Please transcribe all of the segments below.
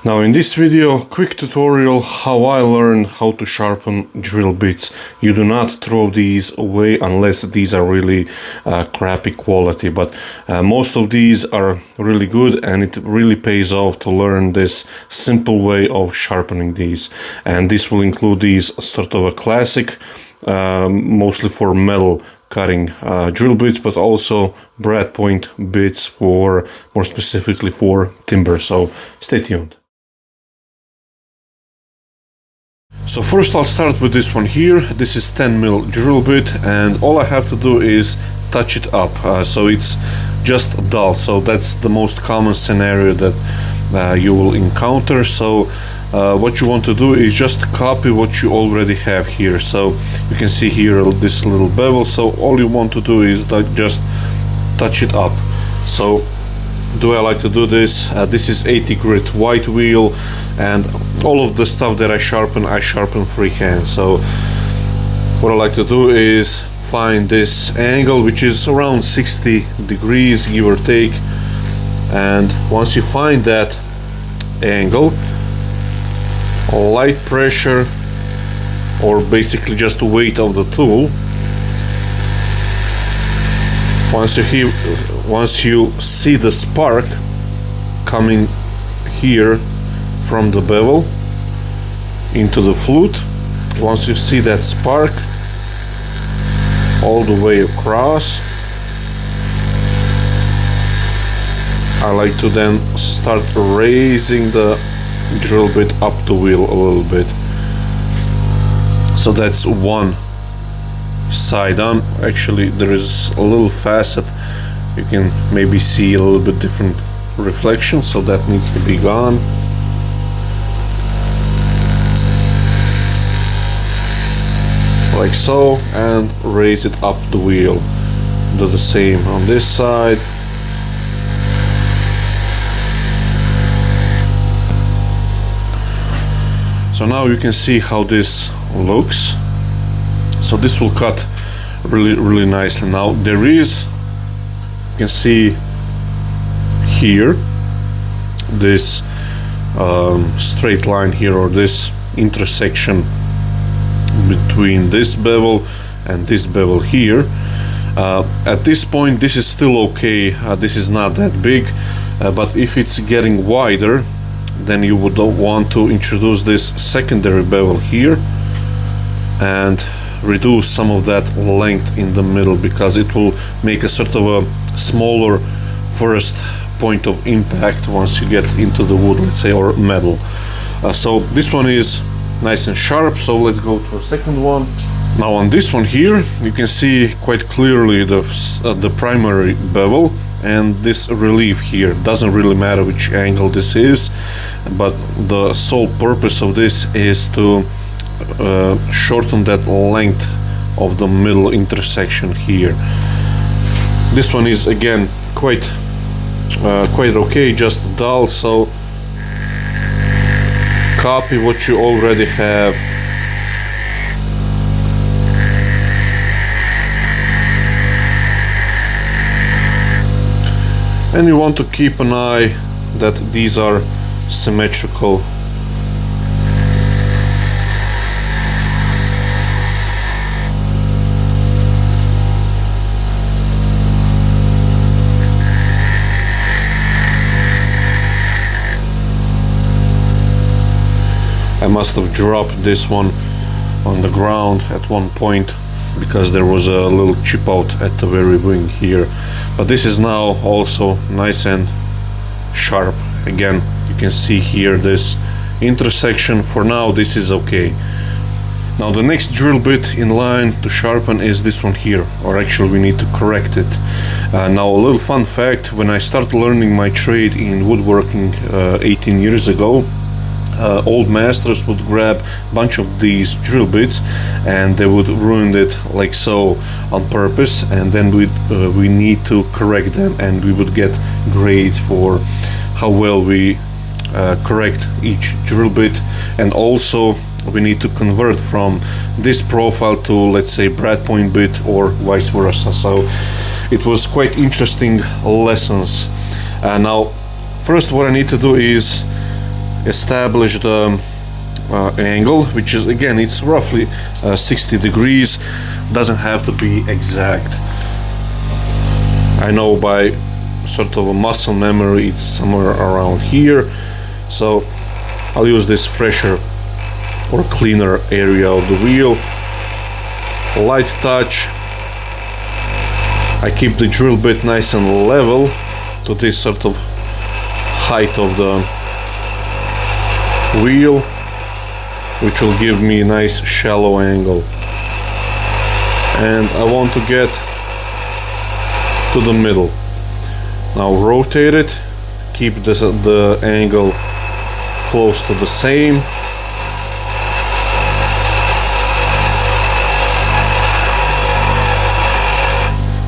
Now in this video, quick tutorial how I learned how to sharpen drill bits. You do not throw these away unless these are really crappy quality, but most of these are really good, and it really pays off to learn this simple way of sharpening these. And this will include these sort of a classic, mostly for metal cutting drill bits, but also brad point bits for more specifically for timber. So stay tuned. So first I'll start with this one here. This is 10mm drill bit, and all I have to do is touch it up, so it's just dull. So that's the most common scenario that you will encounter. So what you want to do is just copy what you already have here. So you can see here this little bevel, so all you want to do is just touch it up. So do I like to do this? This is 80 grit white wheel, and all of the stuff that I sharpen freehand. So what I like to do is find this angle, which is around 60 degrees, give or take. And once you find that angle, light pressure, or basically just the weight of the tool, once you see the spark coming here from the bevel into the flute, once you see that spark all the way across, I like to then start raising the drill bit up the wheel a little bit. So that's one side on. Actually, there is a little facet, you can maybe see a little bit different reflection, so that needs to be gone. Like so, and raise it up the wheel. Do the same on this side. So now you can see how this looks. So this will cut really nicely. Now there is, you can see here, this straight line here, or this intersection between this bevel and this bevel here. At this point this is still okay, this is not that big, but if it's getting wider, then you would want to introduce this secondary bevel here and reduce some of that length in the middle, because it will make a sort of a smaller first point of impact once you get into the wood, let's say, or metal. So this one is nice and sharp, so let's go to a second one. Now on this one here, you can see quite clearly the primary bevel and this relief here. Doesn't really matter which angle this is, but the sole purpose of this is to shorten that length of the middle intersection here. This one is again quite okay, just dull, so copy what you already have. And you want to keep an eye that these are symmetrical. I must have dropped this one on the ground at one point because there was a little chip out at the very wing here, but this is now also nice and sharp. Again, you can see here this intersection. For now this is okay. Now the next drill bit in line to sharpen is this one here, or actually we need to correct it. Now a little fun fact, when I started learning my trade in woodworking 18 years ago, old masters would grab a bunch of these drill bits and they would ruin it like so on purpose, and then we need to correct them, and we would get grades for how well we correct each drill bit. And also we need to convert from this profile to, let's say, brad point bit or vice versa. So it was quite interesting lessons. Now first what I need to do is establish the angle, which is, again, it's roughly 60 degrees. Doesn't have to be exact. I know by sort of a muscle memory it's somewhere around here, so I'll use this fresher or cleaner area of the wheel. Light touch. I keep the drill bit nice and level to this sort of height of the wheel, which will give me a nice shallow angle. And I want to get to the middle. Now rotate it, keep the angle close to the same.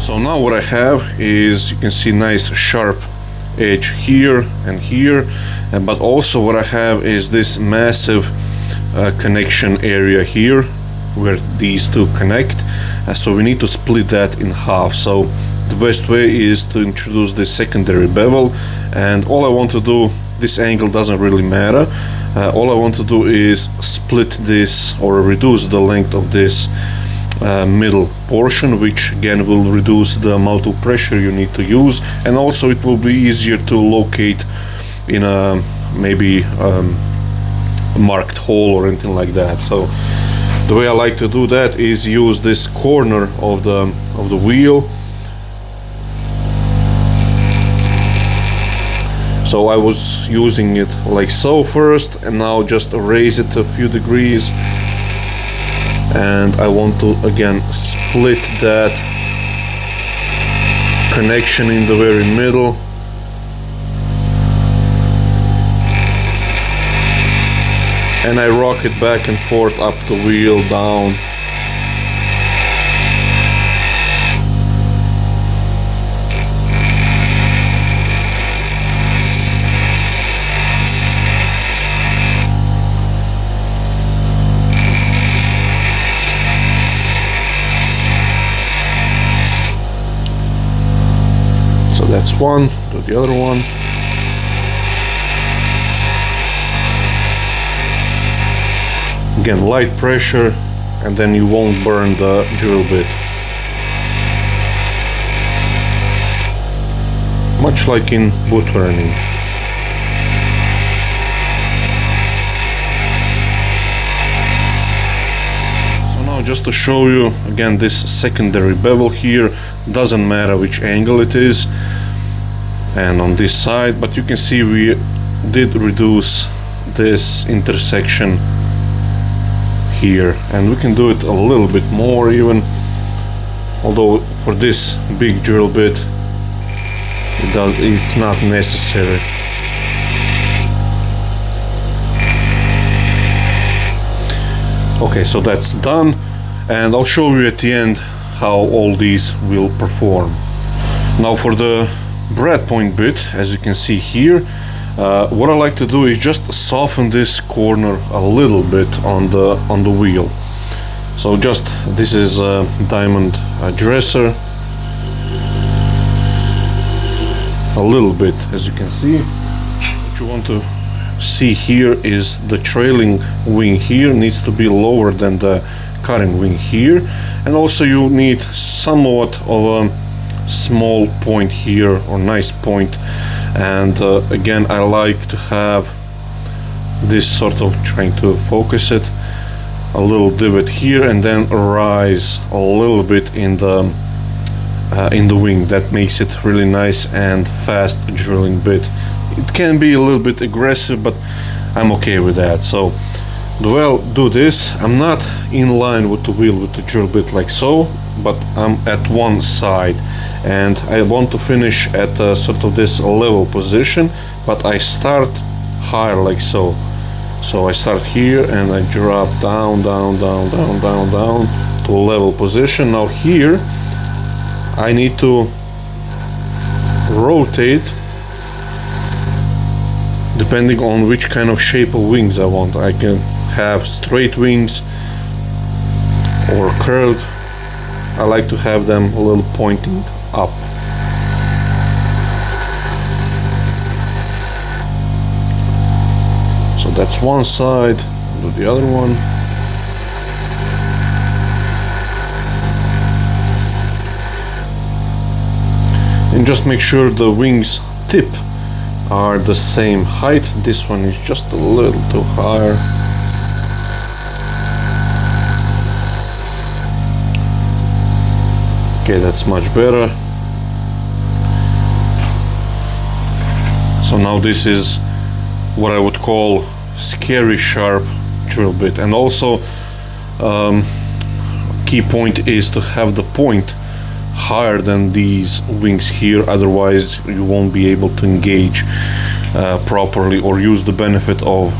So now what I have is, you can see, nice sharp edge here and here, but also what I have is this massive connection area here where these two connect. So we need to split that in half. So the best way is to introduce this secondary bevel, and all I want to do, this angle doesn't really matter, all I want to do is split this or reduce the length of this middle portion, which again will reduce the amount of pressure you need to use, and also it will be easier to locate in a maybe marked hole or anything like that. So the way I like to do that is use this corner of the wheel. So I was using it like so first, and now just raise it a few degrees, and I want to again split that connection in the very middle. And I rock it back and forth, up the wheel, down. So that's one, do the other one. Again, light pressure, and then you won't burn the drill bit. Much like in woodturning. So now just to show you, again, this secondary bevel here, doesn't matter which angle it is, and on this side, but you can see we did reduce this intersection here, and we can do it a little bit more even, although for this big drill bit it's not necessary. Okay, so that's done, and I'll show you at the end how all these will perform. Now for the brad point bit, as you can see here, what I like to do is just soften this corner a little bit on the wheel. So just, this is a diamond dresser, a little bit, as you can see. What you want to see here is the trailing wing here needs to be lower than the cutting wing here, and also you need somewhat of a small point here, or nice point. And again, I like to have this sort of, trying to focus it, a little divot here, and then rise a little bit in the wing. That makes it really nice and fast drilling bit. It can be a little bit aggressive, but I'm okay with that. So the way I'll do this, I'm not in line with the wheel with the drill bit like so, but I'm at one side, and I want to finish at sort of this level position, but I start higher like so. So I start here and I drop down, down, down, down, down, down to a level position. Now here I need to rotate depending on which kind of shape of wings I want. I can have straight wings or curved. I like to have them a little pointing up. So that's one side, do the other one. And just make sure the wings tip are the same height. This one is just a little too higher. Okay, that's much better. So now this is what I would call scary sharp drill bit. And also key point is to have the point higher than these wings here, otherwise you won't be able to engage properly or use the benefit of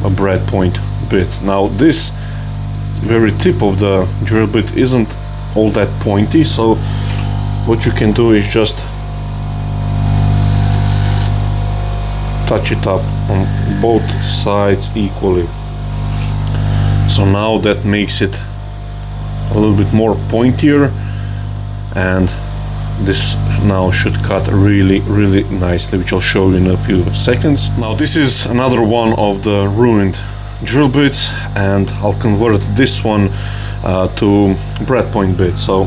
a brad point bit. Now this very tip of the drill bit isn't all that pointy, so what you can do is just touch it up on both sides equally. So now that makes it a little bit more pointier, and this now should cut really nicely, which I'll show you in a few seconds. Now this is another one of the ruined drill bits, and I'll convert this one to brad point bit. So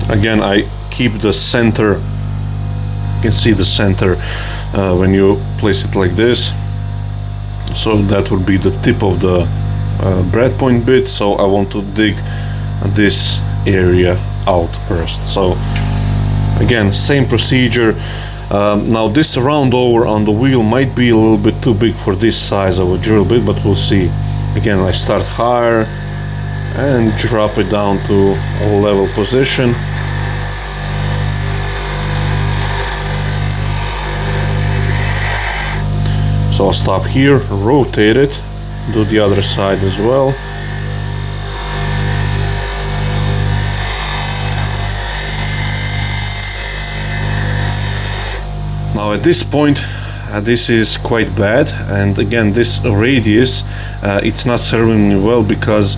again, I keep the center, you can see the center when you place it like this, so that would be the tip of the brad point bit. So I want to dig this area out first. So again, same procedure. Now this round over on the wheel might be a little bit too big for this size of a drill bit, but we'll see. Again, I start higher and drop it down to a level position. So I'll stop here, rotate it, do the other side as well. Now at this point, this is quite bad, and again this radius, it's not serving me well because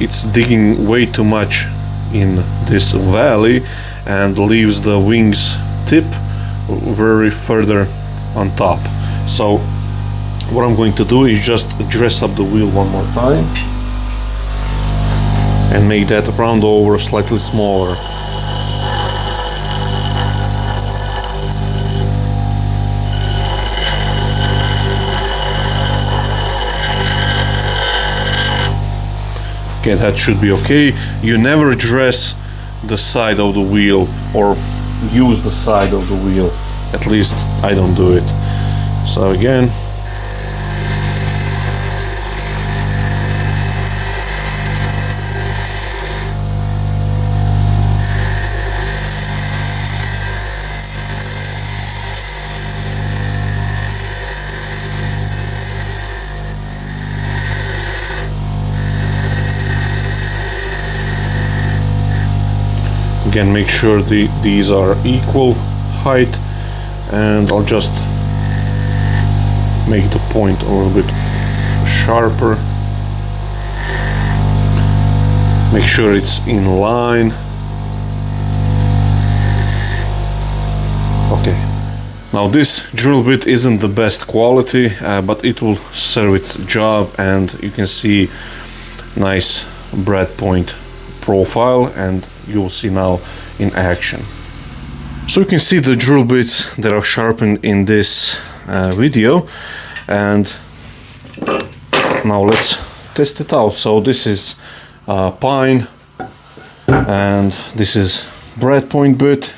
it's digging way too much in this valley and leaves the wings tip very further on top. So what I'm going to do is just dress up the wheel one more time and make that round over slightly smaller. Okay, that should be okay. You never dress the side of the wheel or use the side of the wheel. At least I don't do it. So again, make sure these are equal height, and I'll just make the point a little bit sharper. Make sure it's in line. Okay. Now this drill bit isn't the best quality, but it will serve its job, and you can see nice brad point profile, and you'll see now in action. So you can see the drill bits that I've sharpened in this video, and now let's test it out. So this is pine, and this is brad point bit.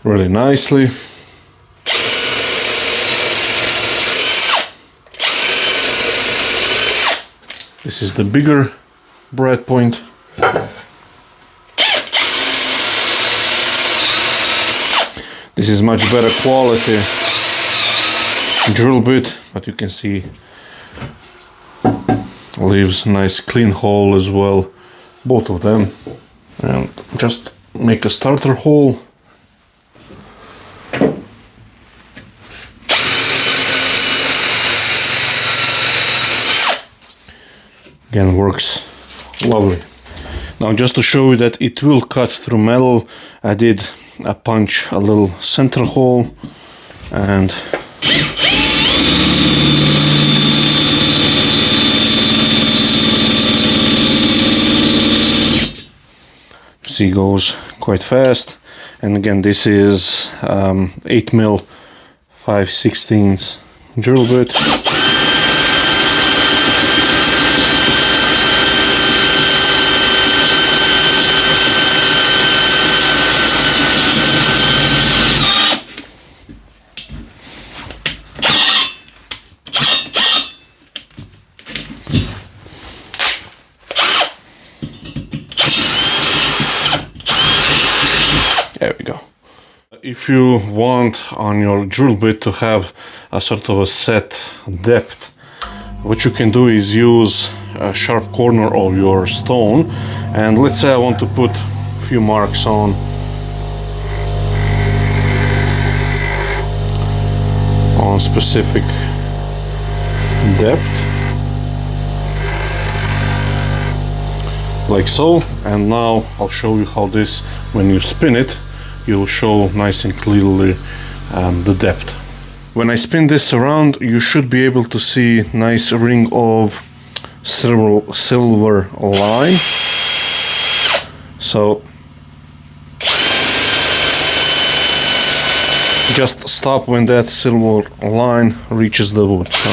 Really nicely. This is the bigger brad point. This is much better quality drill bit, but you can see leaves nice clean hole as well, both of them. And just make a starter hole. Again, works lovely. Now, just to show you that it will cut through metal, I did punch a little center hole, and see, goes quite fast. And again, this is 8mm 5/16 drill bit. There we go. If you want on your drill bit to have a sort of a set depth, what you can do is use a sharp corner of your stone, and let's say I want to put a few marks on specific depth, like so. And now I'll show you how this, when you spin it, you'll show nice and clearly the depth. When I spin this around, you should be able to see nice ring of silver line. So just stop when that silver line reaches the wood. So